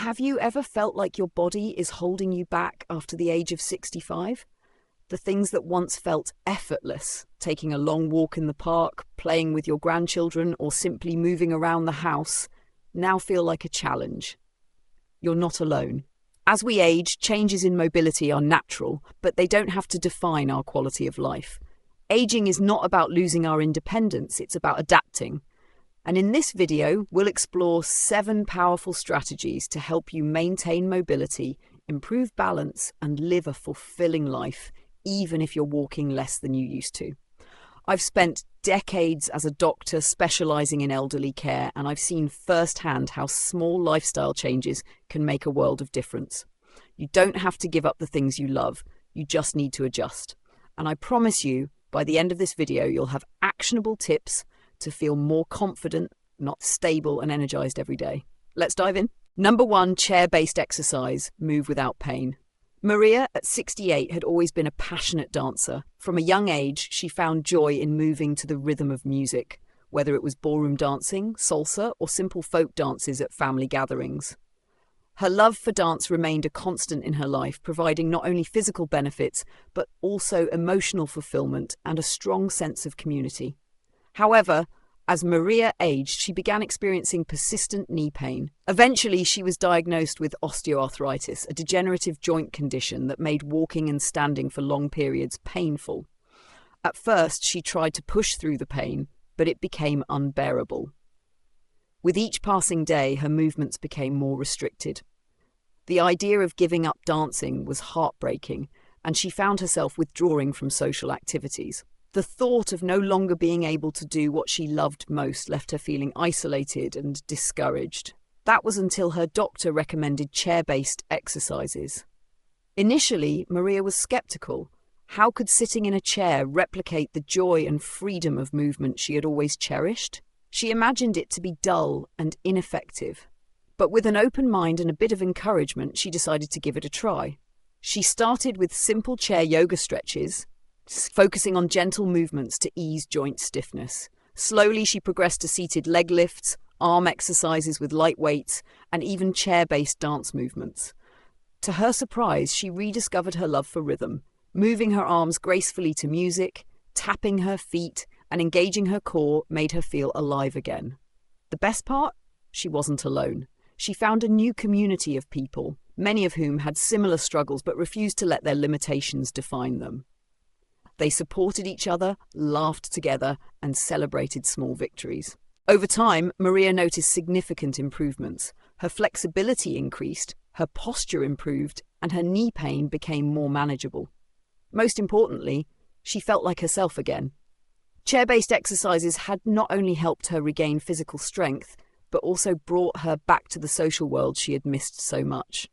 Have you ever felt like your body is holding you back after the age of 65? The things that once felt effortless, taking a long walk in the park, playing with your grandchildren, or simply moving around the house, now feel like a challenge. You're not alone. As we age, changes in mobility are natural, but they don't have to define our quality of life. Aging is not about losing our independence, it's about adapting. And in this video, we'll explore 7 powerful strategies to help you maintain mobility, improve balance, and live a fulfilling life, even if you're walking less than you used to. I've spent decades as a doctor specializing in elderly care, and I've seen firsthand how small lifestyle changes can make a world of difference. You don't have to give up the things you love, you just need to adjust. And I promise you, by the end of this video, you'll have actionable tips to feel more confident, not stable and energized every day. Let's dive in. Number 1, chair-based exercise, move without pain. Maria, at 68, had always been a passionate dancer. From a young age, she found joy in moving to the rhythm of music, whether it was ballroom dancing, salsa, or simple folk dances at family gatherings. Her love for dance remained a constant in her life, providing not only physical benefits, but also emotional fulfillment and a strong sense of community. However, as Maria aged, she began experiencing persistent knee pain. Eventually, she was diagnosed with osteoarthritis, a degenerative joint condition that made walking and standing for long periods painful. At first, she tried to push through the pain, but it became unbearable. With each passing day, her movements became more restricted. The idea of giving up dancing was heartbreaking, and she found herself withdrawing from social activities. The thought of no longer being able to do what she loved most left her feeling isolated and discouraged. That was until her doctor recommended chair-based exercises. Initially, Maria was skeptical. How could sitting in a chair replicate the joy and freedom of movement she had always cherished? She imagined it to be dull and ineffective. But with an open mind and a bit of encouragement, she decided to give it a try. She started with simple chair yoga stretches, focusing on gentle movements to ease joint stiffness. Slowly, she progressed to seated leg lifts, arm exercises with light weights, and even chair-based dance movements. To her surprise, she rediscovered her love for rhythm, moving her arms gracefully to music, tapping her feet, and engaging her core made her feel alive again. The best part? She wasn't alone. She found a new community of people, many of whom had similar struggles but refused to let their limitations define them. They supported each other, laughed together, and celebrated small victories. Over time, Maria noticed significant improvements. Her flexibility increased, her posture improved, and her knee pain became more manageable. Most importantly, she felt like herself again. Chair-based exercises had not only helped her regain physical strength, but also brought her back to the social world she had missed so much.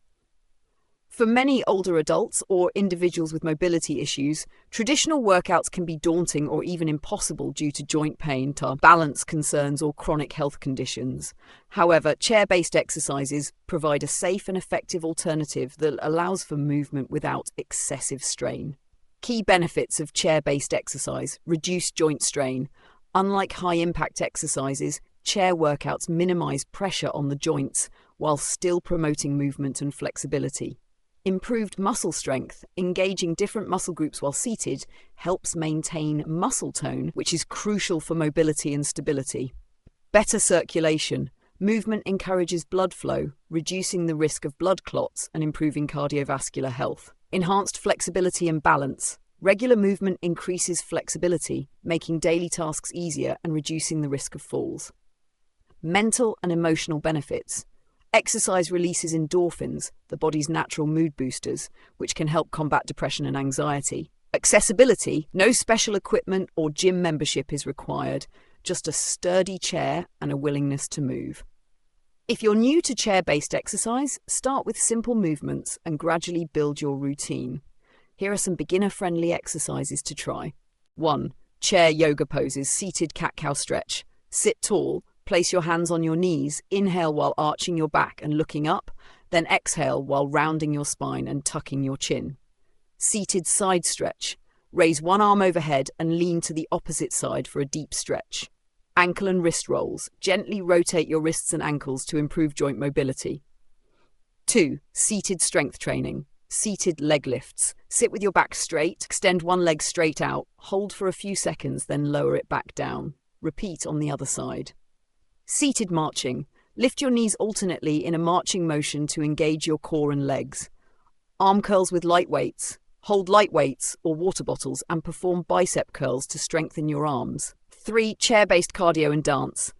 For many older adults or individuals with mobility issues, traditional workouts can be daunting or even impossible due to joint pain, balance concerns, or chronic health conditions. However, chair-based exercises provide a safe and effective alternative that allows for movement without excessive strain. Key benefits of chair-based exercise: reduce joint strain. Unlike high-impact exercises, chair workouts minimize pressure on the joints while still promoting movement and flexibility. Improved muscle strength. Engaging different muscle groups while seated helps maintain muscle tone, which is crucial for mobility and stability. Better circulation. Movement encourages blood flow, reducing the risk of blood clots and improving cardiovascular health. Enhanced flexibility and balance. Regular movement increases flexibility, making daily tasks easier and reducing the risk of falls. Mental and emotional benefits. Exercise releases endorphins, the body's natural mood boosters, which can help combat depression and anxiety. Accessibility. No special equipment or gym membership is required, just a sturdy chair and a willingness to move. If you're new to chair-based exercise, start with simple movements and gradually build your routine. Here are some beginner-friendly exercises to try. 1. Chair yoga poses, seated cat-cow stretch. Sit tall. Place your hands on your knees, inhale while arching your back and looking up, then exhale while rounding your spine and tucking your chin. Seated side stretch. Raise one arm overhead and lean to the opposite side for a deep stretch. Ankle and wrist rolls. Gently rotate your wrists and ankles to improve joint mobility. 2. Seated strength training. Seated leg lifts. Sit with your back straight, extend one leg straight out, hold for a few seconds, then lower it back down. Repeat on the other side. Seated marching. Lift your knees alternately in a marching motion to engage your core and legs. Arm curls with light weights. Hold light weights or water bottles and perform bicep curls to strengthen your arms. 3. Chair-based cardio and dance.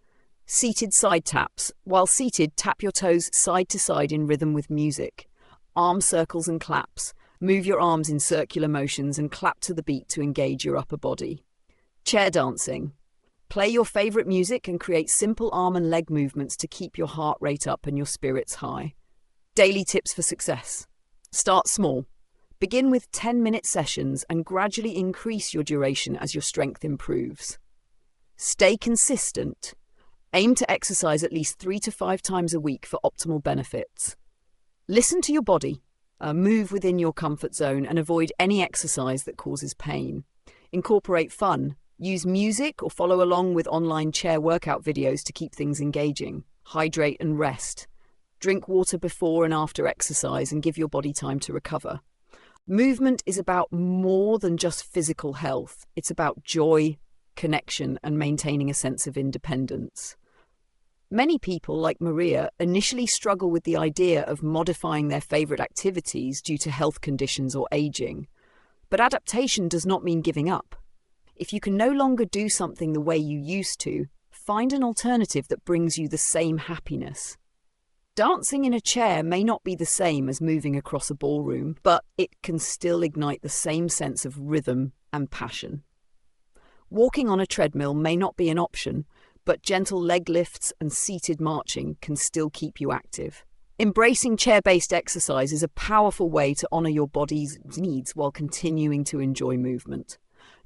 Seated side taps. While seated, tap your toes side to side in rhythm with music. Arm circles and claps. Move your arms in circular motions and clap to the beat to engage your upper body. Chair dancing. Play your favorite music and create simple arm and leg movements to keep your heart rate up and your spirits high. Daily tips for success. Start small. Begin with 10-minute sessions and gradually increase your duration as your strength improves. Stay consistent. Aim to exercise at least 3 to 5 times a week for optimal benefits. Listen to your body. Move within your comfort zone and avoid any exercise that causes pain. Incorporate fun. Use music or follow along with online chair workout videos to keep things engaging. Hydrate and rest. Drink water before and after exercise and give your body time to recover. Movement is about more than just physical health. It's about joy, connection, and maintaining a sense of independence. Many people, like Maria, initially struggle with the idea of modifying their favorite activities due to health conditions or aging. But adaptation does not mean giving up. If you can no longer do something the way you used to, find an alternative that brings you the same happiness. Dancing in a chair may not be the same as moving across a ballroom, but it can still ignite the same sense of rhythm and passion. Walking on a treadmill may not be an option, but gentle leg lifts and seated marching can still keep you active. Embracing chair-based exercise is a powerful way to honor your body's needs while continuing to enjoy movement.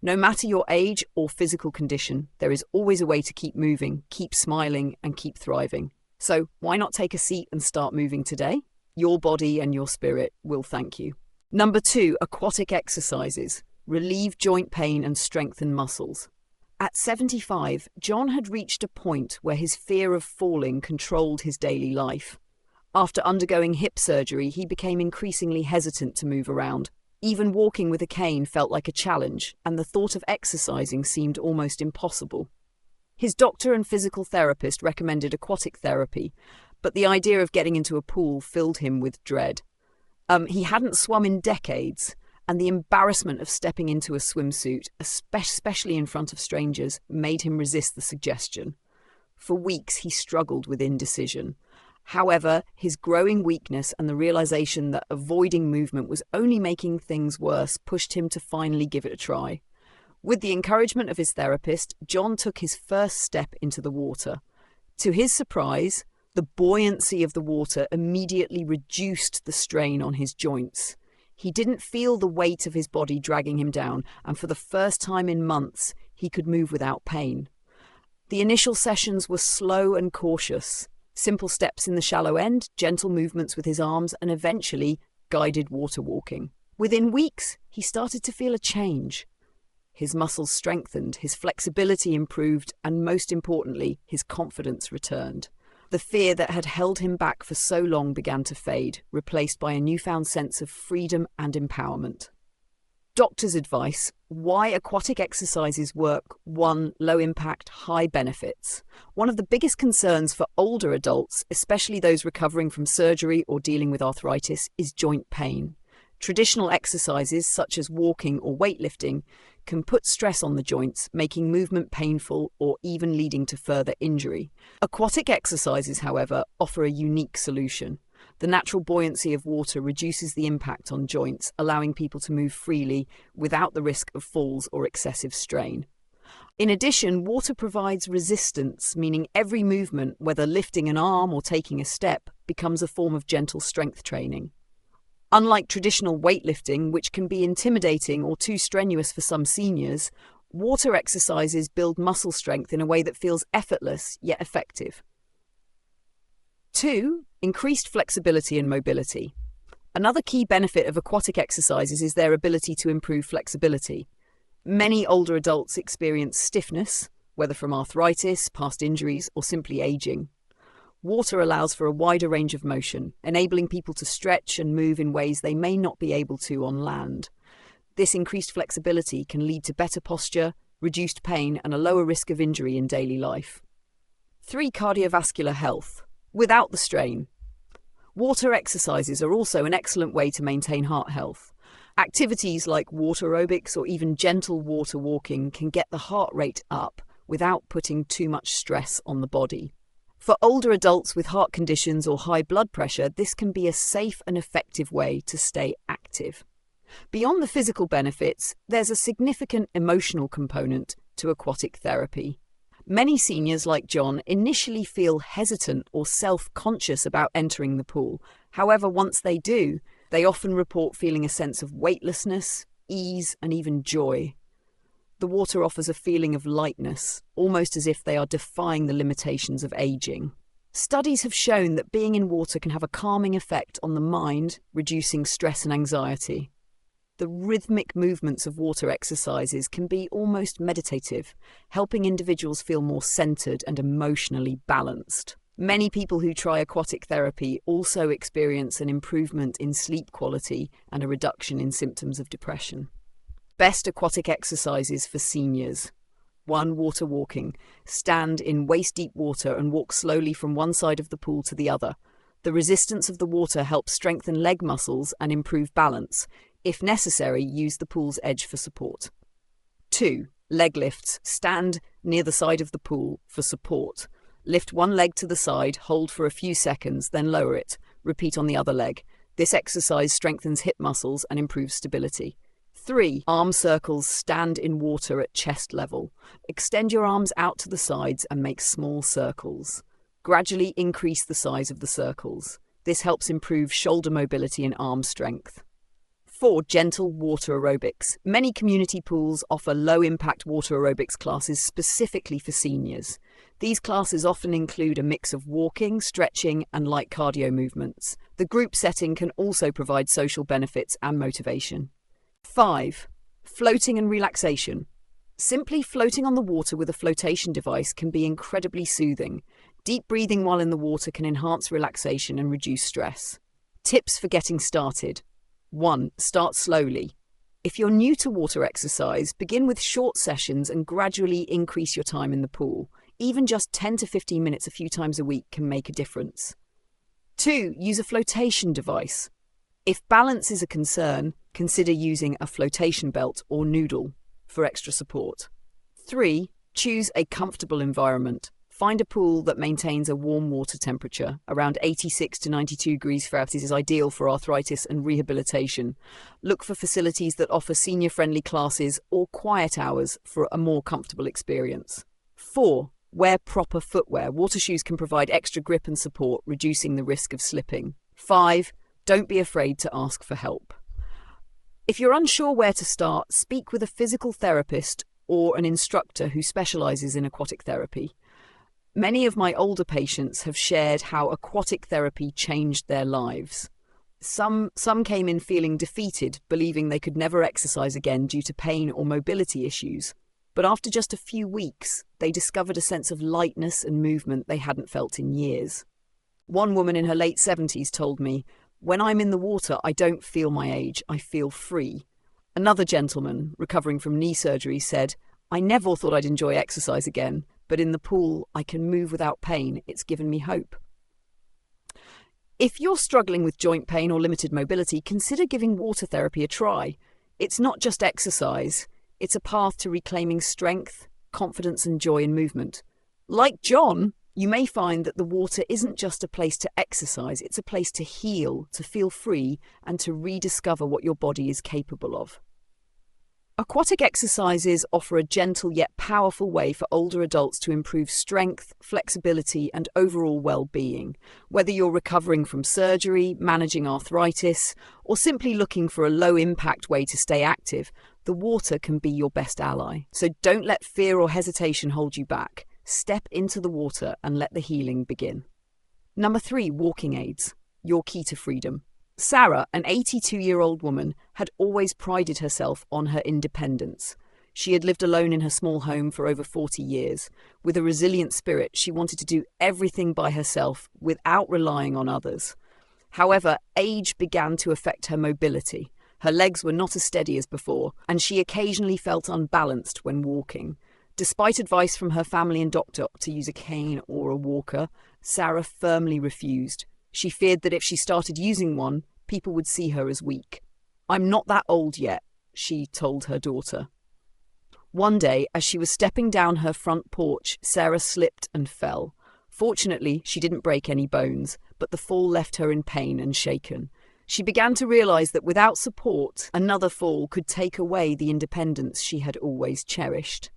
No matter your age or physical condition, there is always a way to keep moving, keep smiling, and keep thriving. So why not take a seat and start moving today? Your body and your spirit will thank you. Number 2, aquatic exercises. Relieve joint pain and strengthen muscles. At 75, John had reached a point where his fear of falling controlled his daily life. After undergoing hip surgery, he became increasingly hesitant to move around. Even walking with a cane felt like a challenge, and the thought of exercising seemed almost impossible. His doctor and physical therapist recommended aquatic therapy, but the idea of getting into a pool filled him with dread. He hadn't swum in decades, and the embarrassment of stepping into a swimsuit, especially in front of strangers, made him resist the suggestion. For weeks, he struggled with indecision. However, his growing weakness and the realization that avoiding movement was only making things worse pushed him to finally give it a try. With the encouragement of his therapist, John took his first step into the water. To his surprise, the buoyancy of the water immediately reduced the strain on his joints. He didn't feel the weight of his body dragging him down, and for the first time in months, he could move without pain. The initial sessions were slow and cautious. Simple steps in the shallow end, gentle movements with his arms, and eventually guided water walking. Within weeks, he started to feel a change. His muscles strengthened, his flexibility improved, and most importantly, his confidence returned. The fear that had held him back for so long began to fade, replaced by a newfound sense of freedom and empowerment. Doctor's advice: why aquatic exercises work. 1. Low impact, high benefits. One of the biggest concerns for older adults, especially those recovering from surgery or dealing with arthritis, is joint pain. Traditional exercises such as walking or weightlifting can put stress on the joints, making movement painful or even leading to further injury. Aquatic exercises, however, offer a unique solution. The natural buoyancy of water reduces the impact on joints, allowing people to move freely without the risk of falls or excessive strain. In addition, water provides resistance, meaning every movement, whether lifting an arm or taking a step, becomes a form of gentle strength training. Unlike traditional weightlifting, which can be intimidating or too strenuous for some seniors, water exercises build muscle strength in a way that feels effortless yet effective. 2. Increased flexibility and mobility. Another key benefit of aquatic exercises is their ability to improve flexibility. Many older adults experience stiffness, whether from arthritis, past injuries, or simply aging. Water allows for a wider range of motion, enabling people to stretch and move in ways they may not be able to on land. This increased flexibility can lead to better posture, reduced pain, and a lower risk of injury in daily life. 3. Cardiovascular health. Without the strain. Water exercises are also an excellent way to maintain heart health. Activities like water aerobics or even gentle water walking can get the heart rate up without putting too much stress on the body. For older adults with heart conditions or high blood pressure, this can be a safe and effective way to stay active. Beyond the physical benefits, there's a significant emotional component to aquatic therapy. Many seniors like John initially feel hesitant or self-conscious about entering the pool. However, once they do, they often report feeling a sense of weightlessness, ease, and even joy. The water offers a feeling of lightness, almost as if they are defying the limitations of aging. Studies have shown that being in water can have a calming effect on the mind, reducing stress and anxiety. The rhythmic movements of water exercises can be almost meditative, helping individuals feel more centered and emotionally balanced. Many people who try aquatic therapy also experience an improvement in sleep quality and a reduction in symptoms of depression. Best aquatic exercises for seniors. 1. Water walking. Stand in waist-deep water and walk slowly from one side of the pool to the other. The resistance of the water helps strengthen leg muscles and improve balance. If necessary, use the pool's edge for support. 2. Leg lifts. Stand near the side of the pool for support. Lift one leg to the side, hold for a few seconds, then lower it. Repeat on the other leg. This exercise strengthens hip muscles and improves stability. 3. Arm circles. Stand in water at chest level. Extend your arms out to the sides and make small circles. Gradually increase the size of the circles. This helps improve shoulder mobility and arm strength. 4. Gentle water aerobics. Many community pools offer low-impact water aerobics classes specifically for seniors. These classes often include a mix of walking, stretching, and light cardio movements. The group setting can also provide social benefits and motivation. 5. Floating and relaxation. Simply floating on the water with a flotation device can be incredibly soothing. Deep breathing while in the water can enhance relaxation and reduce stress. Tips for getting started. 1. Start slowly. If you're new to water exercise, begin with short sessions and gradually increase your time in the pool. Even just 10 to 15 minutes a few times a week can make a difference. 2. Use a flotation device. If balance is a concern, consider using a flotation belt or noodle for extra support. 3. Choose a comfortable environment. Find a pool that maintains a warm water temperature. Around 86 to 92 degrees Fahrenheit is ideal for arthritis and rehabilitation. Look for facilities that offer senior-friendly classes or quiet hours for a more comfortable experience. 4. Wear proper footwear. Water shoes can provide extra grip and support, reducing the risk of slipping. 5. Don't be afraid to ask for help. If you're unsure where to start, speak with a physical therapist or an instructor who specializes in aquatic therapy. Many of my older patients have shared how aquatic therapy changed their lives. Some came in feeling defeated, believing they could never exercise again due to pain or mobility issues. But after just a few weeks, they discovered a sense of lightness and movement they hadn't felt in years. One woman in her late 70s told me, "When I'm in the water, I don't feel my age, I feel free." Another gentleman, recovering from knee surgery, said, "I never thought I'd enjoy exercise again, but in the pool, I can move without pain. It's given me hope." If you're struggling with joint pain or limited mobility, consider giving water therapy a try. It's not just exercise. It's a path to reclaiming strength, confidence, and joy in movement. Like John, you may find that the water isn't just a place to exercise, it's a place to heal, to feel free, and to rediscover what your body is capable of. Aquatic exercises offer a gentle yet powerful way for older adults to improve strength, flexibility, and overall well-being. Whether you're recovering from surgery, managing arthritis, or simply looking for a low-impact way to stay active, the water can be your best ally. So don't let fear or hesitation hold you back. Step into the water and let the healing begin. Number 3, walking aids. Your key to freedom. Sarah, an 82-year-old woman, had always prided herself on her independence. She had lived alone in her small home for over 40 years. With a resilient spirit, she wanted to do everything by herself without relying on others. However, age began to affect her mobility. Her legs were not as steady as before, and she occasionally felt unbalanced when walking. Despite advice from her family and doctor to use a cane or a walker, Sarah firmly refused. She feared that if she started using one, people would see her as weak. "I'm not that old yet," she told her daughter. One day, as she was stepping down her front porch, Sarah slipped and fell. Fortunately, she didn't break any bones, but the fall left her in pain and shaken. She began to realize that without support, another fall could take away the independence she had always cherished.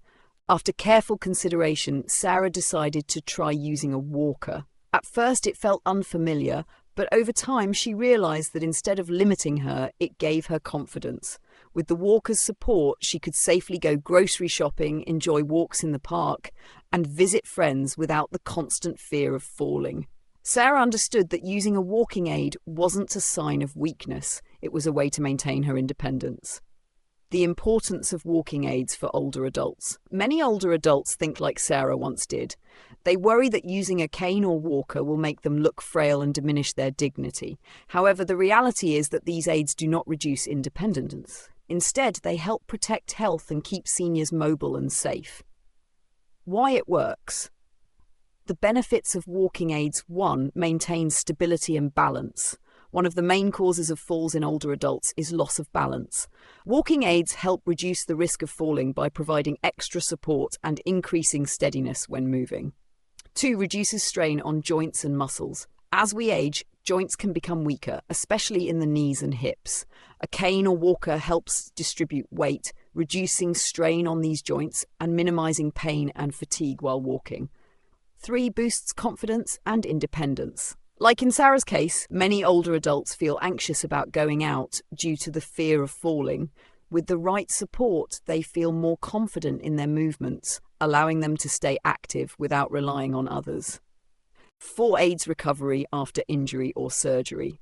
After careful consideration, Sarah decided to try using a walker. At first, it felt unfamiliar, but over time she realized that instead of limiting her, it gave her confidence. With the walker's support, she could safely go grocery shopping, enjoy walks in the park, and visit friends without the constant fear of falling. Sarah understood that using a walking aid wasn't a sign of weakness, it was a way to maintain her independence. The importance of walking aids for older adults. Many older adults think like Sarah once did. They worry that using a cane or walker will make them look frail and diminish their dignity. However, the reality is that these aids do not reduce independence. Instead, they help protect health and keep seniors mobile and safe. Why it works. The benefits of walking aids: 1. Maintain stability and balance. One of the main causes of falls in older adults is loss of balance. Walking aids help reduce the risk of falling by providing extra support and increasing steadiness when moving. 2. Reduces strain on joints and muscles. As we age, joints can become weaker, especially in the knees and hips. A cane or walker helps distribute weight, reducing strain on these joints and minimizing pain and fatigue while walking. 3. Boosts confidence and independence. Like in Sarah's case, many older adults feel anxious about going out due to the fear of falling. With the right support, they feel more confident in their movements, allowing them to stay active without relying on others. 4. Aids recovery after injury or surgery.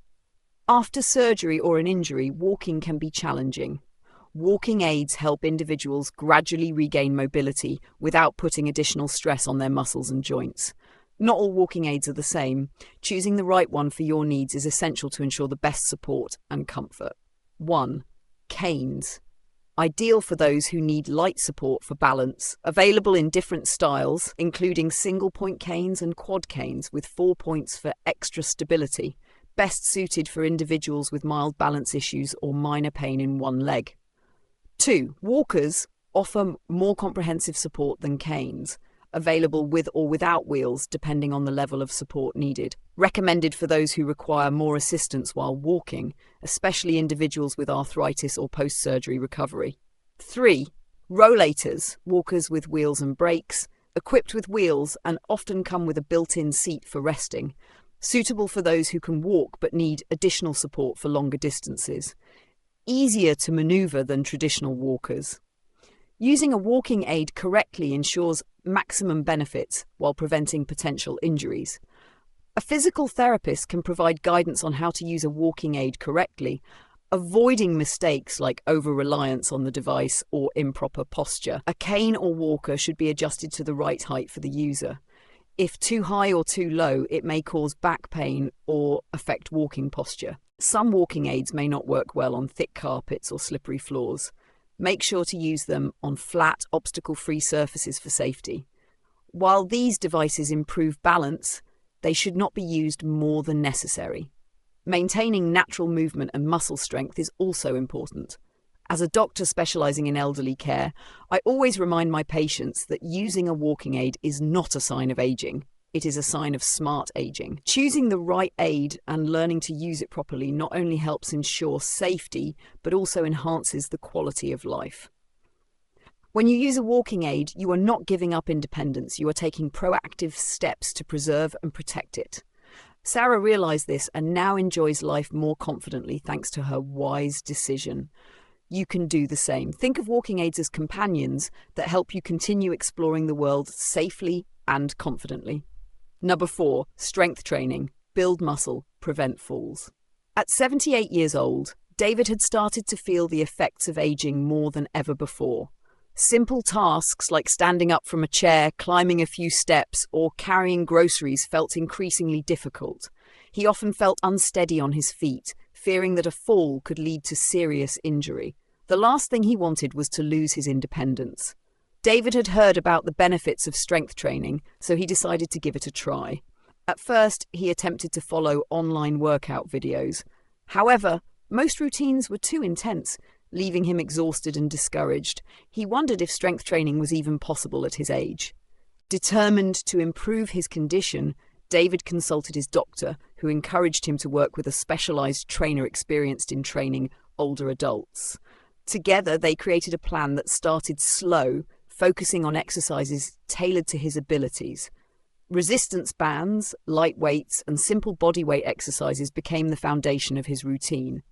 After surgery or an injury, walking can be challenging. Walking aids help individuals gradually regain mobility without putting additional stress on their muscles and joints. Not all walking aids are the same. Choosing the right one for your needs is essential to ensure the best support and comfort. 1. Canes. Ideal for those who need light support for balance. Available in different styles, including single-point canes and quad canes with 4 points for extra stability. Best suited for individuals with mild balance issues or minor pain in one leg. 2. Walkers offer more comprehensive support than canes. Available with or without wheels, depending on the level of support needed. Recommended for those who require more assistance while walking, especially individuals with arthritis or post-surgery recovery. 3. Rollators, walkers with wheels and brakes, equipped with wheels and often come with a built-in seat for resting. Suitable for those who can walk but need additional support for longer distances. Easier to maneuver than traditional walkers. Using a walking aid correctly ensures maximum benefits while preventing potential injuries. A physical therapist can provide guidance on how to use a walking aid correctly, avoiding mistakes like over-reliance on the device or improper posture. A cane or walker should be adjusted to the right height for the user. If too high or too low, it may cause back pain or affect walking posture. Some walking aids may not work well on thick carpets or slippery floors. Make sure to use them on flat, obstacle-free surfaces for safety. While these devices improve balance, they should not be used more than necessary. Maintaining natural movement and muscle strength is also important. As a doctor specializing in elderly care, I always remind my patients that using a walking aid is not a sign of aging. It is a sign of smart aging. Choosing the right aid and learning to use it properly not only helps ensure safety, but also enhances the quality of life. When you use a walking aid, you are not giving up independence. You are taking proactive steps to preserve and protect it. Sarah realized this and now enjoys life more confidently thanks to her wise decision. You can do the same. Think of walking aids as companions that help you continue exploring the world safely and confidently. Number 4, strength training. Build muscle, prevent falls. At 78 years old, David had started to feel the effects of aging more than ever before. Simple tasks like standing up from a chair, climbing a few steps, or carrying groceries felt increasingly difficult. He often felt unsteady on his feet, fearing that a fall could lead to serious injury. The last thing he wanted was to lose his independence. David had heard about the benefits of strength training, so he decided to give it a try. At first, he attempted to follow online workout videos. However, most routines were too intense, leaving him exhausted and discouraged. He wondered if strength training was even possible at his age. Determined to improve his condition, David consulted his doctor, who encouraged him to work with a specialized trainer experienced in training older adults. Together, they created a plan that started slow, focusing on exercises tailored to his abilities. Resistance bands, light weights, and simple bodyweight exercises became the foundation of his routine.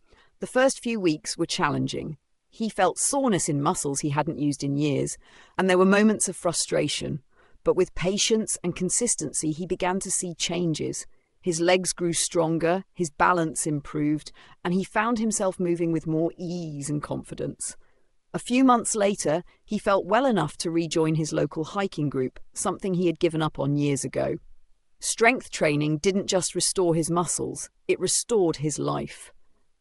The first few weeks were challenging. He felt soreness in muscles he hadn't used in years, and there were moments of frustration. But with patience and consistency, he began to see changes. His legs grew stronger, his balance improved, and he found himself moving with more ease and confidence. A few months later, he felt well enough to rejoin his local hiking group, something he had given up on years ago. Strength training didn't just restore his muscles, it restored his life.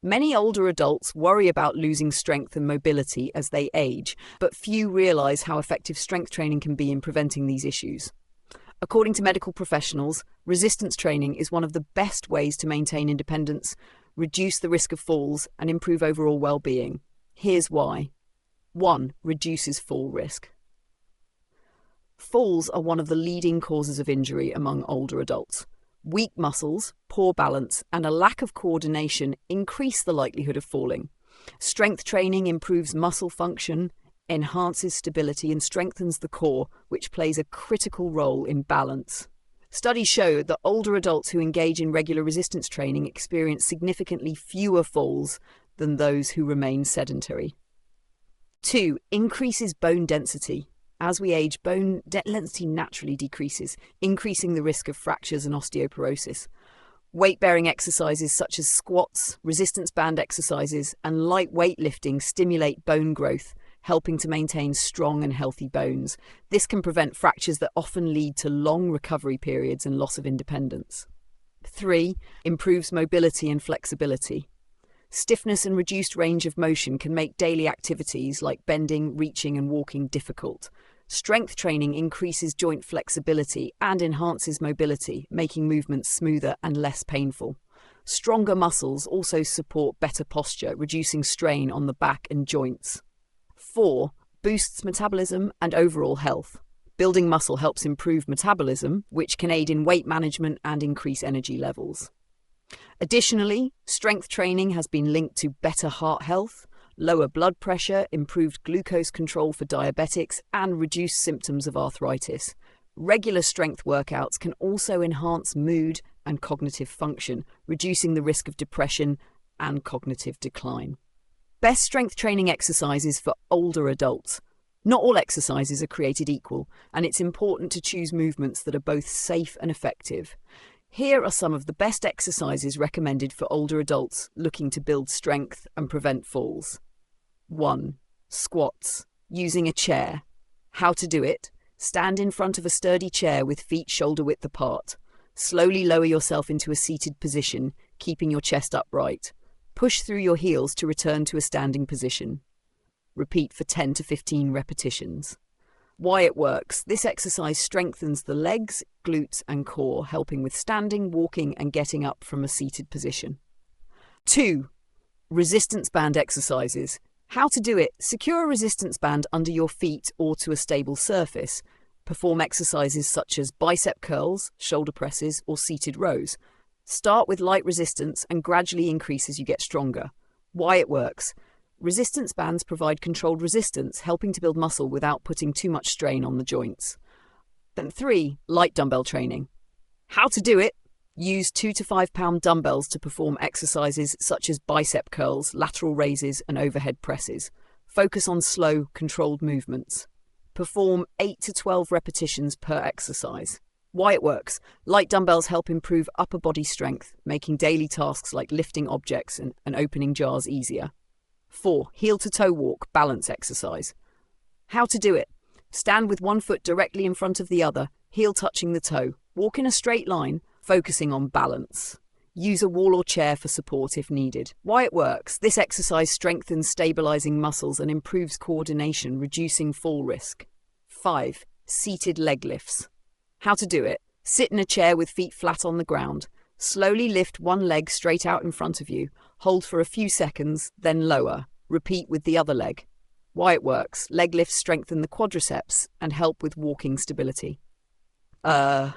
Many older adults worry about losing strength and mobility as they age, but few realize how effective strength training can be in preventing these issues. According to medical professionals, resistance training is one of the best ways to maintain independence, reduce the risk of falls, and improve overall well-being. Here's why. 1. Reduces fall risk. Falls are one of the leading causes of injury among older adults. Weak muscles, poor balance, and a lack of coordination increase the likelihood of falling. Strength training improves muscle function, enhances stability, and strengthens the core, which plays a critical role in balance. Studies show that older adults who engage in regular resistance training experience significantly fewer falls than those who remain sedentary. 2. Increases bone density. As we age, bone density naturally decreases, increasing the risk of fractures and osteoporosis. Weight-bearing exercises such as squats, resistance band exercises, and light weightlifting stimulate bone growth, helping to maintain strong and healthy bones. This can prevent fractures that often lead to long recovery periods and loss of independence. 3. Improves mobility and flexibility. Stiffness and reduced range of motion can make daily activities like bending, reaching, and walking difficult. Strength training increases joint flexibility and enhances mobility, making movements smoother and less painful. Stronger muscles also support better posture, reducing strain on the back and joints. 4. Boosts metabolism and overall health. Building muscle helps improve metabolism, which can aid in weight management and increase energy levels. Additionally, strength training has been linked to better heart health, lower blood pressure, improved glucose control for diabetics, and reduced symptoms of arthritis. Regular strength workouts can also enhance mood and cognitive function, reducing the risk of depression and cognitive decline. Best strength training exercises for older adults. Not all exercises are created equal, and it's important to choose movements that are both safe and effective. Here are some of the best exercises recommended for older adults looking to build strength and prevent falls. 1. Squats, using a chair. How to do it? Stand in front of a sturdy chair with feet shoulder width apart. Slowly lower yourself into a seated position, keeping your chest upright. Push through your heels to return to a standing position. Repeat for 10 to 15 repetitions. Why it works. This exercise strengthens the legs, glutes, and core, helping with standing, walking, and getting up from a seated position. 2. Resistance band exercises. How to do it. Secure a resistance band under your feet or to a stable surface. Perform exercises such as bicep curls, shoulder presses, or seated rows. Start with light resistance and gradually increase as you get stronger. Why it works. Resistance bands provide controlled resistance, helping to build muscle without putting too much strain on the joints. Then 3. Light dumbbell training. How to do it. Use 2 to 5 pound dumbbells to perform exercises such as bicep curls, lateral raises, and overhead presses. Focus on slow, controlled movements. Perform 8 to 12 repetitions per exercise. Why it works. Light dumbbells help improve upper body strength, making daily tasks like lifting objects and opening jars easier. 4. Heel to toe walk balance exercise. How to do it. Stand with one foot directly in front of the other, heel touching the toe. Walk in a straight line, focusing on balance. Use a wall or chair for support if needed. Why it works. This exercise strengthens stabilizing muscles and improves coordination, reducing fall risk. 5. Seated leg lifts. How to do it. Sit in a chair with feet flat on the ground. Slowly lift one leg straight out in front of you. Hold for a few seconds, then lower. Repeat with the other leg. Why it works. Leg lifts strengthen the quadriceps and help with walking stability. How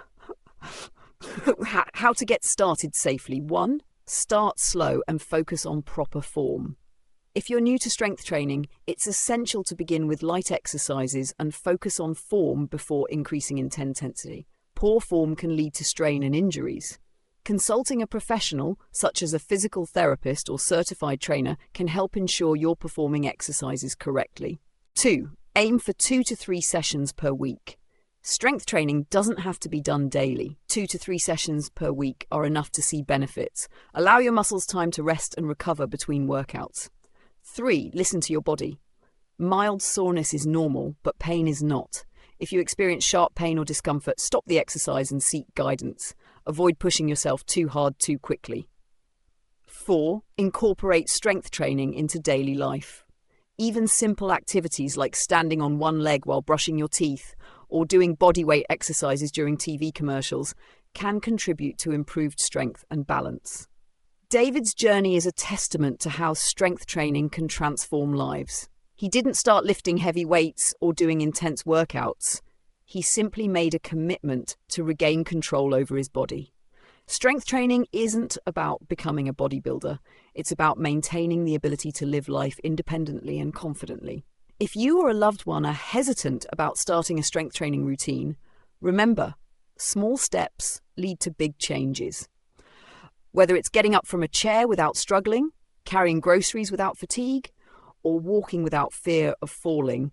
to get started safely. 1. Start slow and focus on proper form. If you're new to strength training, it's essential to begin with light exercises and focus on form before increasing intensity. Poor form can lead to strain and injuries. Consulting a professional, such as a physical therapist or certified trainer, can help ensure you're performing exercises correctly. 2. Aim for 2 to 3 sessions per week. Strength training doesn't have to be done daily. 2 to 3 sessions per week are enough to see benefits. Allow your muscles time to rest and recover between workouts. 3. Listen to your body. Mild soreness is normal, but pain is not. If you experience sharp pain or discomfort, stop the exercise and seek guidance. Avoid pushing yourself too hard too quickly. 4. Incorporate strength training into daily life. Even simple activities like standing on one leg while brushing your teeth or doing bodyweight exercises during TV commercials can contribute to improved strength and balance. David's journey is a testament to how strength training can transform lives. He didn't start lifting heavy weights or doing intense workouts. He simply made a commitment to regain control over his body. Strength training isn't about becoming a bodybuilder. It's about maintaining the ability to live life independently and confidently. If you or a loved one are hesitant about starting a strength training routine, remember, small steps lead to big changes. Whether it's getting up from a chair without struggling, carrying groceries without fatigue, or walking without fear of falling,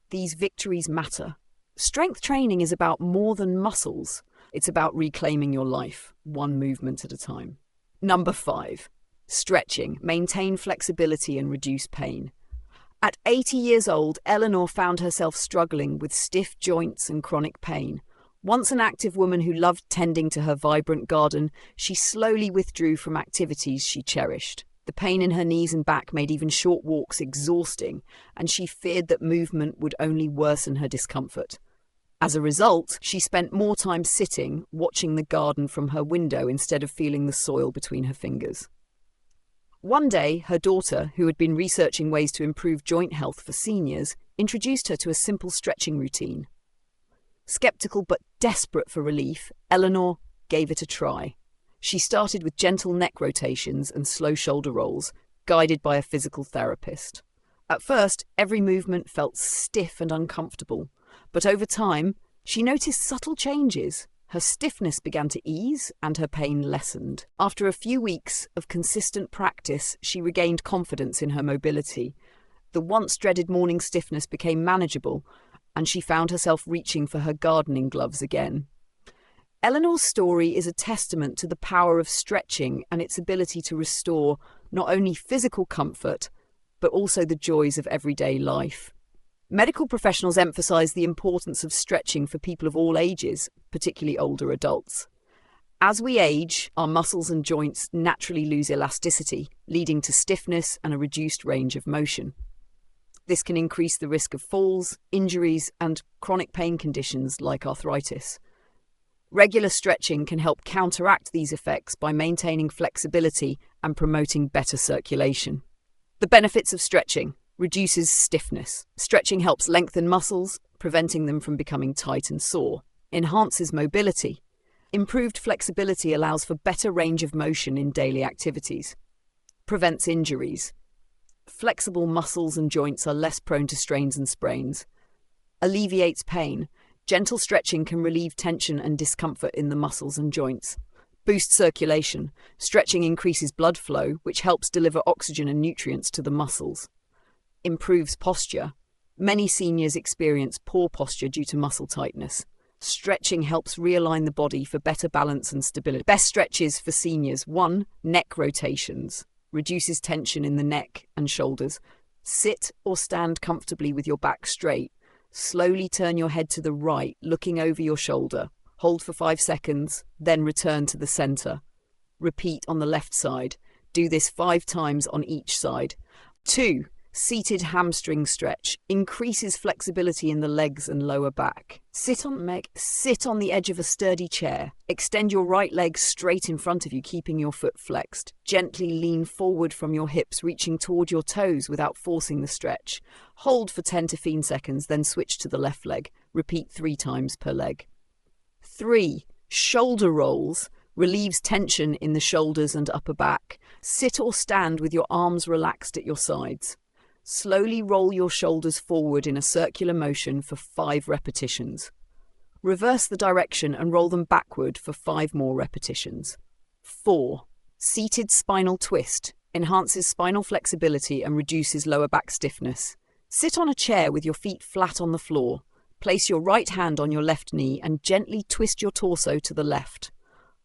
these victories matter. Strength training is about more than muscles. It's about reclaiming your life, one movement at a time. Number 5, stretching. Maintain flexibility and reduce pain. At 80 years old, Eleanor found herself struggling with stiff joints and chronic pain. Once an active woman who loved tending to her vibrant garden, she slowly withdrew from activities she cherished. The pain in her knees and back made even short walks exhausting, and she feared that movement would only worsen her discomfort. As a result, she spent more time sitting, watching the garden from her window instead of feeling the soil between her fingers. One day, her daughter, who had been researching ways to improve joint health for seniors, introduced her to a simple stretching routine. Skeptical but desperate for relief, Eleanor gave it a try. She started with gentle neck rotations and slow shoulder rolls, guided by a physical therapist. At first, every movement felt stiff and uncomfortable, but over time, she noticed subtle changes. Her stiffness began to ease and her pain lessened. After a few weeks of consistent practice, she regained confidence in her mobility. The once dreaded morning stiffness became manageable, and she found herself reaching for her gardening gloves again. Eleanor's story is a testament to the power of stretching and its ability to restore not only physical comfort, but also the joys of everyday life. Medical professionals emphasize the importance of stretching for people of all ages, particularly older adults. As we age, our muscles and joints naturally lose elasticity, leading to stiffness and a reduced range of motion. This can increase the risk of falls, injuries, and chronic pain conditions like arthritis. Regular stretching can help counteract these effects by maintaining flexibility and promoting better circulation. The benefits of stretching: reduces stiffness. Stretching helps lengthen muscles, preventing them from becoming tight and sore. Enhances mobility. Improved flexibility allows for better range of motion in daily activities. Prevents injuries. Flexible muscles and joints are less prone to strains and sprains. Alleviates pain. Gentle stretching can relieve tension and discomfort in the muscles and joints. Boosts circulation. Stretching increases blood flow, which helps deliver oxygen and nutrients to the muscles. Improves posture. Many seniors experience poor posture due to muscle tightness. Stretching helps realign the body for better balance and stability. Best stretches for seniors: 1. Neck rotations. Reduces tension in the neck and shoulders. Sit or stand comfortably with your back straight. Slowly turn your head to the right, looking over your shoulder. Hold for 5 seconds, then return to the center. Repeat on the left side. Do this 5 times on each side. 2. Seated hamstring stretch. Increases flexibility in the legs and lower back. Sit on the edge of a sturdy chair. Extend your right leg straight in front of you, keeping your foot flexed. Gently lean forward from your hips, reaching toward your toes without forcing the stretch. Hold for 10 to 15 seconds, then switch to the left leg. Repeat 3 times per leg. 3. Shoulder rolls. Relieves tension in the shoulders and upper back. Sit or stand with your arms relaxed at your sides. Slowly roll your shoulders forward in a circular motion for 5 repetitions. Reverse the direction and roll them backward for 5 more repetitions. 4. Seated spinal twist. Enhances spinal flexibility and reduces lower back stiffness. Sit on a chair with your feet flat on the floor. Place your right hand on your left knee and gently twist your torso to the left.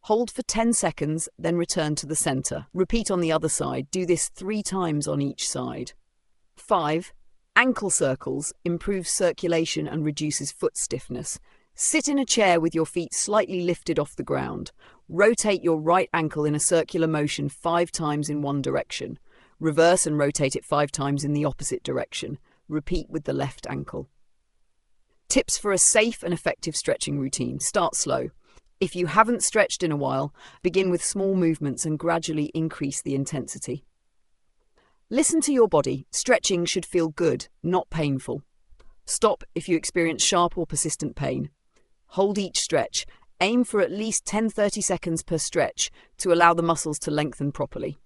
Hold for 10 seconds, then return to the center. Repeat on the other side. Do this 3 times on each side. 5. Ankle circles. Improves circulation and reduces foot stiffness. Sit in a chair with your feet slightly lifted off the ground. Rotate your right ankle in a circular motion 5 times in one direction. Reverse and rotate it 5 times in the opposite direction. Repeat with the left ankle. Tips for a safe and effective stretching routine. Start slow. If you haven't stretched in a while, begin with small movements and gradually increase the intensity. Listen to your body. Stretching should feel good, not painful. Stop if you experience sharp or persistent pain. Hold each stretch. Aim for at least 10-30 seconds per stretch to allow the muscles to lengthen properly.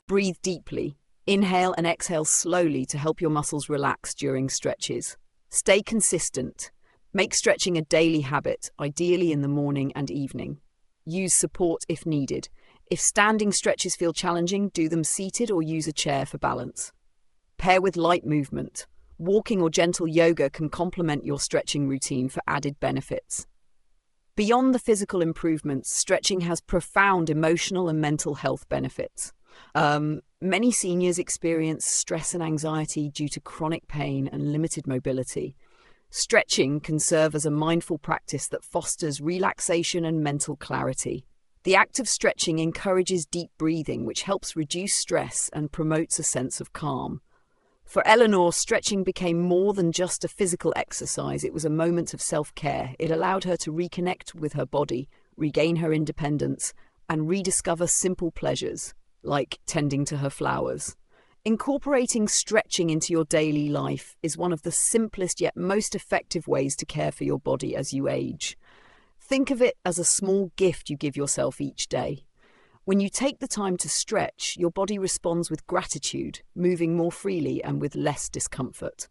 Breathe deeply. Inhale and exhale slowly to help your muscles relax during stretches. Stay consistent. Make stretching a daily habit, ideally in the morning and evening. Use support if needed. If standing stretches feel challenging, do them seated or use a chair for balance. Pair with light movement. Walking or gentle yoga can complement your stretching routine for added benefits. Beyond the physical improvements, stretching has profound emotional and mental health benefits. Many seniors experience stress and anxiety due to chronic pain and limited mobility. Stretching can serve as a mindful practice that fosters relaxation and mental clarity. The act of stretching encourages deep breathing, which helps reduce stress and promotes a sense of calm. For Eleanor, stretching became more than just a physical exercise. It was a moment of self-care. It allowed her to reconnect with her body, regain her independence, and rediscover simple pleasures, like tending to her flowers. Incorporating stretching into your daily life is one of the simplest yet most effective ways to care for your body as you age. Think of it as a small gift you give yourself each day. When you take the time to stretch, your body responds with gratitude, moving more freely and with less discomfort.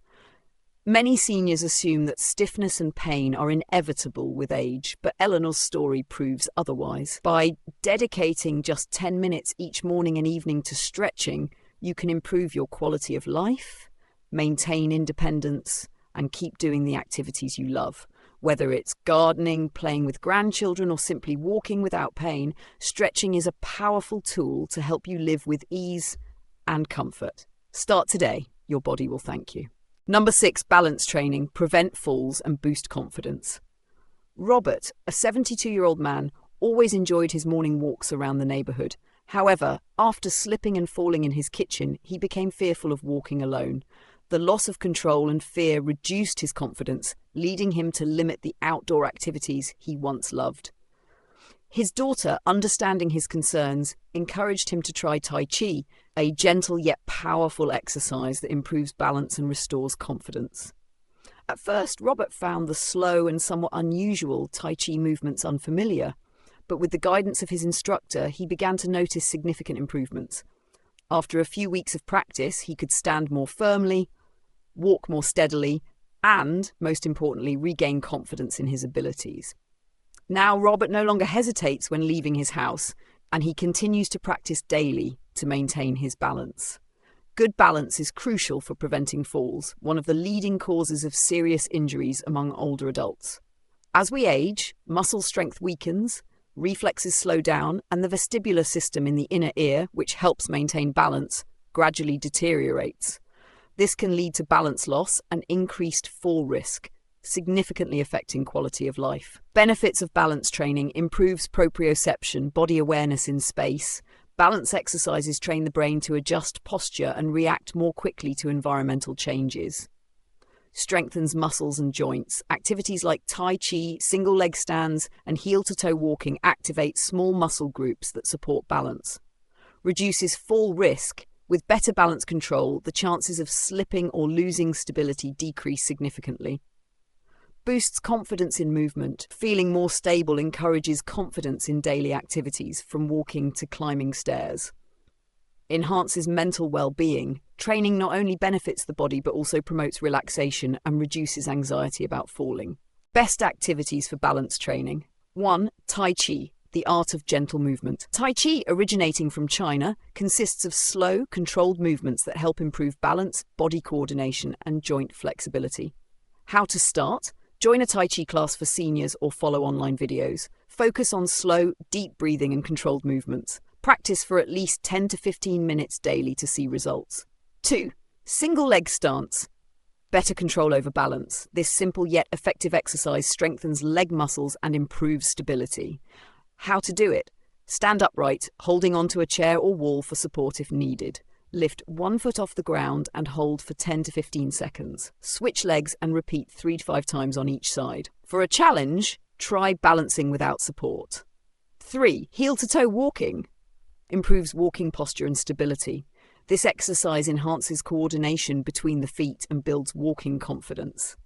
Many seniors assume that stiffness and pain are inevitable with age, but Eleanor's story proves otherwise. By dedicating just 10 minutes each morning and evening to stretching, you can improve your quality of life, maintain independence, and keep doing the activities you love. Whether it's gardening, playing with grandchildren, or simply walking without pain, stretching is a powerful tool to help you live with ease and comfort. Start today. Your body will thank you. Number 6, balance training. Prevent falls and boost confidence. Robert, a 72-year-old man, always enjoyed his morning walks around the neighborhood. However, after slipping and falling in his kitchen, he became fearful of walking alone. The loss of control and fear reduced his confidence, leading him to limit the outdoor activities he once loved. His daughter, understanding his concerns, encouraged him to try Tai Chi, a gentle yet powerful exercise that improves balance and restores confidence. At first, Robert found the slow and somewhat unusual Tai Chi movements unfamiliar, but with the guidance of his instructor, he began to notice significant improvements. After a few weeks of practice, he could stand more firmly, walk more steadily, and, most importantly, regain confidence in his abilities. Now, Robert no longer hesitates when leaving his house, and he continues to practice daily to maintain his balance. Good balance is crucial for preventing falls, one of the leading causes of serious injuries among older adults. As we age, muscle strength weakens, reflexes slow down, and the vestibular system in the inner ear, which helps maintain balance, gradually deteriorates. This can lead to balance loss and increased fall risk, significantly affecting quality of life. Benefits of balance training: improves proprioception, body awareness in space. Balance exercises train the brain to adjust posture and react more quickly to environmental changes. Strengthens muscles and joints. Activities like Tai Chi, single leg stands, and heel-to-toe walking activate small muscle groups that support balance. Reduces fall risk. With better balance control, the chances of slipping or losing stability decrease significantly. Boosts confidence in movement. Feeling more stable encourages confidence in daily activities, from walking to climbing stairs. Enhances mental well-being. Training not only benefits the body but also promotes relaxation and reduces anxiety about falling. Best activities for balance training. 1. Tai Chi, the art of gentle movement. Tai Chi, originating from China, consists of slow, controlled movements that help improve balance, body coordination, and joint flexibility. How to start? Join a Tai Chi class for seniors or follow online videos. Focus on slow, deep breathing and controlled movements. Practice for at least 10 to 15 minutes daily to see results. 2. Single leg stance. Better control over balance. This simple yet effective exercise strengthens leg muscles and improves stability. How to do it? Stand upright, holding onto a chair or wall for support if needed. Lift one foot off the ground and hold for 10 to 15 seconds. Switch legs and repeat 3 to 5 times on each side. For a challenge, try balancing without support. 3. Heel-to-toe walking. Improves walking posture and stability. This exercise enhances coordination between the feet and builds walking confidence.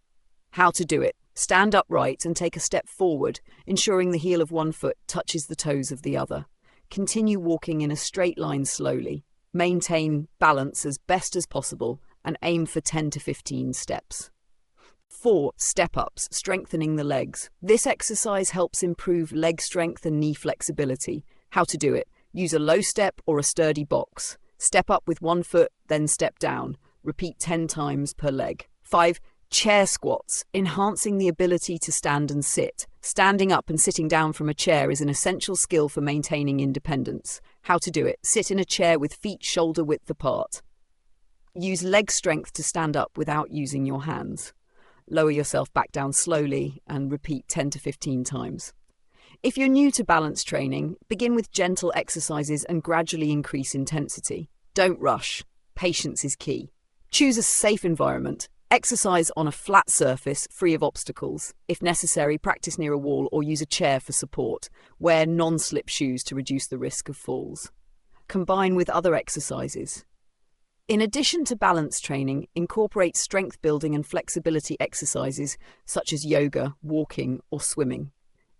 How to do it? Stand upright and take a step forward, ensuring the heel of one foot touches the toes of the other. Continue walking in a straight line slowly. Maintain balance as best as possible and aim for 10 to 15 steps. 4. Step-ups, strengthening the legs. This exercise helps improve leg strength and knee flexibility. How to do it? Use a low step or a sturdy box. Step up with one foot, then step down. Repeat 10 times per leg. 5. Chair squats, enhancing the ability to stand and sit. Standing up and sitting down from a chair is an essential skill for maintaining independence. How to do it? Sit in a chair with feet shoulder width apart. Use leg strength to stand up without using your hands. Lower yourself back down slowly and repeat 10 to 15 times. If you're new to balance training, begin with gentle exercises and gradually increase intensity. Don't rush. Patience is key. Choose a safe environment. Exercise on a flat surface, free of obstacles. If necessary, practice near a wall or use a chair for support. Wear non-slip shoes to reduce the risk of falls. Combine with other exercises. In addition to balance training, incorporate strength building and flexibility exercises such as yoga, walking, or swimming.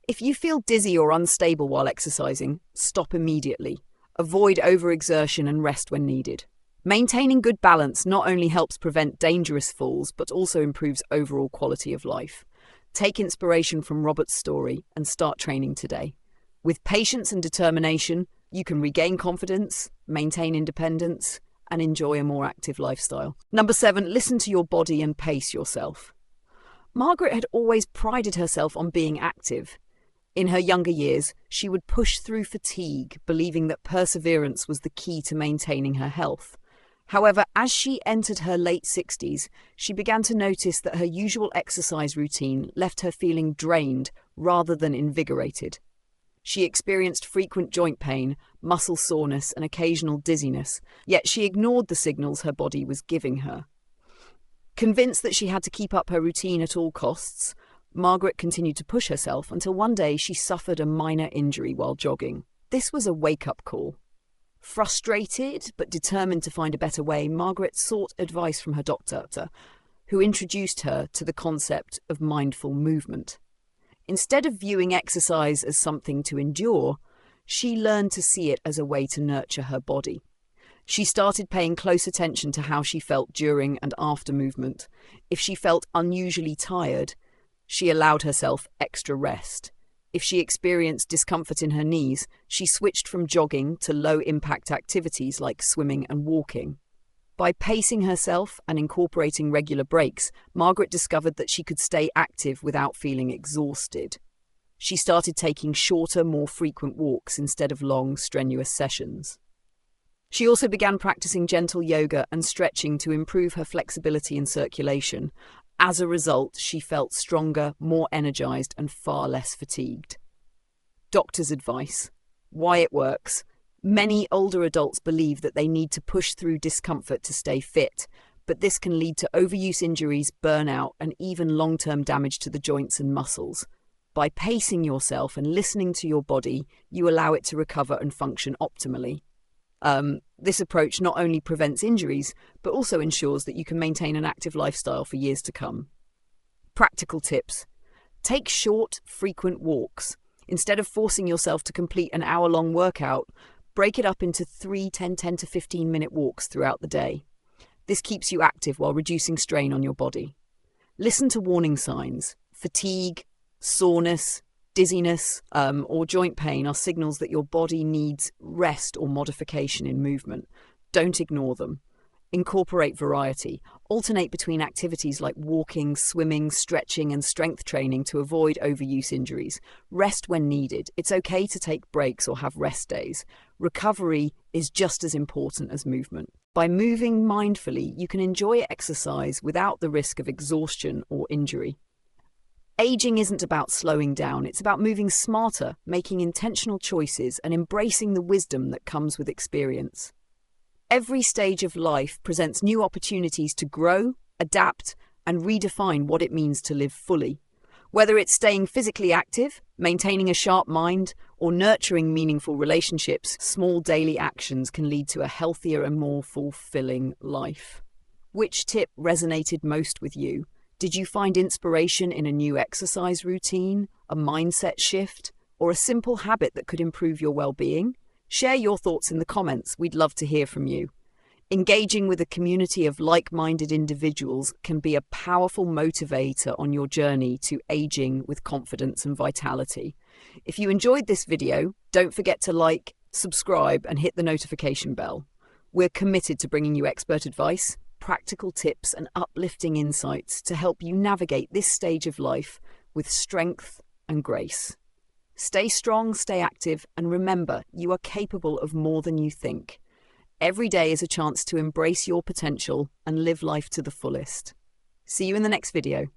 If you feel dizzy or unstable while exercising, stop immediately. Avoid overexertion and rest when needed. Maintaining good balance not only helps prevent dangerous falls, but also improves overall quality of life. Take inspiration from Robert's story and start training today. With patience and determination, you can regain confidence, maintain independence, and enjoy a more active lifestyle. 7. Listen to your body and pace yourself. Margaret had always prided herself on being active. In her younger years, she would push through fatigue, believing that perseverance was the key to maintaining her health. However, as she entered her late 60s, she began to notice that her usual exercise routine left her feeling drained rather than invigorated. She experienced frequent joint pain, muscle soreness, and occasional dizziness, yet she ignored the signals her body was giving her. Convinced that she had to keep up her routine at all costs, Margaret continued to push herself until one day she suffered a minor injury while jogging. This was a wake-up call. Frustrated but determined to find a better way, Margaret sought advice from her doctor, who introduced her to the concept of mindful movement. Instead of viewing exercise as something to endure, she learned to see it as a way to nurture her body. She started paying close attention to how she felt during and after movement. If she felt unusually tired, she allowed herself extra rest. If she experienced discomfort in her knees, she switched from jogging to low-impact activities like swimming and walking. By pacing herself and incorporating regular breaks, Margaret discovered that she could stay active without feeling exhausted. She started taking shorter, more frequent walks instead of long, strenuous sessions. She also began practicing gentle yoga and stretching to improve her flexibility and circulation. As a result, she felt stronger, more energized, and far less fatigued. Doctor's advice. Why it works. Many older adults believe that they need to push through discomfort to stay fit, but this can lead to overuse injuries, burnout, and even long-term damage to the joints and muscles. By pacing yourself and listening to your body, you allow it to recover and function optimally. This approach not only prevents injuries, but also ensures that you can maintain an active lifestyle for years to come. Practical tips. Take short, frequent walks. Instead of forcing yourself to complete an hour-long workout, break it up into 10 to 15-minute walks throughout the day. This keeps you active while reducing strain on your body. Listen to warning signs. Fatigue, soreness, dizziness, or joint pain are signals that your body needs rest or modification in movement. Don't ignore them. Incorporate variety. Alternate between activities like walking, swimming, stretching, and strength training to avoid overuse injuries. Rest when needed. It's okay to take breaks or have rest days. Recovery is just as important as movement. By moving mindfully, you can enjoy exercise without the risk of exhaustion or injury. Aging isn't about slowing down, it's about moving smarter, making intentional choices, and embracing the wisdom that comes with experience. Every stage of life presents new opportunities to grow, adapt, and redefine what it means to live fully. Whether it's staying physically active, maintaining a sharp mind, or nurturing meaningful relationships, small daily actions can lead to a healthier and more fulfilling life. Which tip resonated most with you? Did you find inspiration in a new exercise routine, a mindset shift, or a simple habit that could improve your well-being? Share your thoughts in the comments. We'd love to hear from you. Engaging with a community of like-minded individuals can be a powerful motivator on your journey to aging with confidence and vitality. If you enjoyed this video, don't forget to like, subscribe, and hit the notification bell. We're committed to bringing you expert advice, practical tips, and uplifting insights to help you navigate this stage of life with strength and grace. Stay strong, stay active, and remember, you are capable of more than you think. Every day is a chance to embrace your potential and live life to the fullest. See you in the next video.